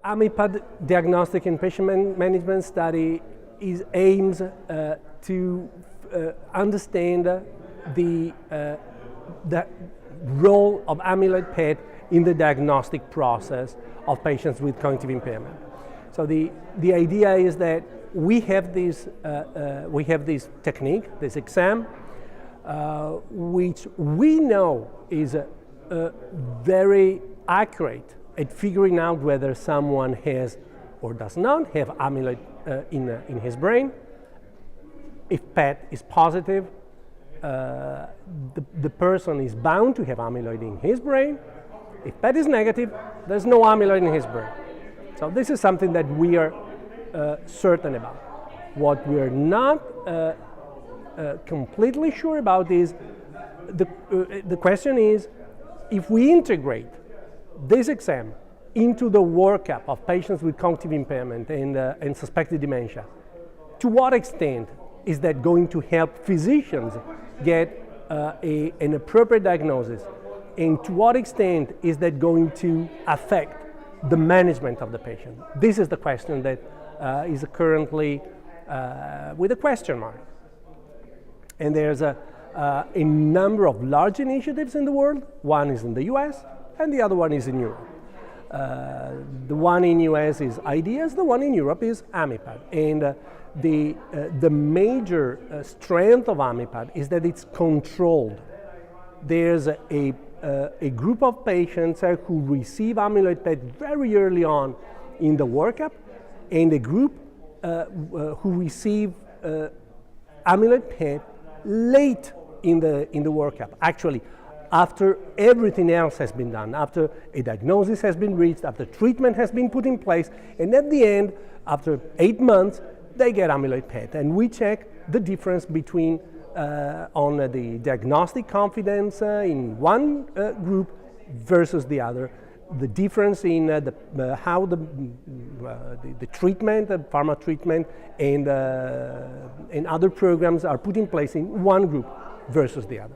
AMYPAD Diagnostic and Patient Management Study aims to understand the role of amyloid PET in the diagnostic process of patients with cognitive impairment. So the idea is that we have this technique, this exam, which we know is very accurate at figuring out whether someone has or does not have amyloid in his brain. If PET is positive, the person is bound to have amyloid in his brain. If PET is negative, there's no amyloid in his brain. So this is something that we are certain about. What we're not completely sure about is the question is, if we integrate this exam into the workup of patients with cognitive impairment and suspected dementia, to what extent is that going to help physicians get an appropriate diagnosis, and to what extent is that going to affect the management of the patient? This is the question that is currently with a question mark. And there's a number of large initiatives in the world. One is in the US and the other one is in Europe. The one in US is IDEAS, the one in Europe is AMYPAD. And the major strength of AMYPAD is that it's controlled. There's a group of patients who receive amyloid PET very early on in the workup, and a group who receive amyloid PET late in the workup. Actually, after everything else has been done, after a diagnosis has been reached, after treatment has been put in place, and at the end, after 8 months, they get amyloid PET. And we check the difference between on the diagnostic confidence in one group versus the other, the difference in how the treatment, the pharma treatment, and other programs are put in place in one group versus the other.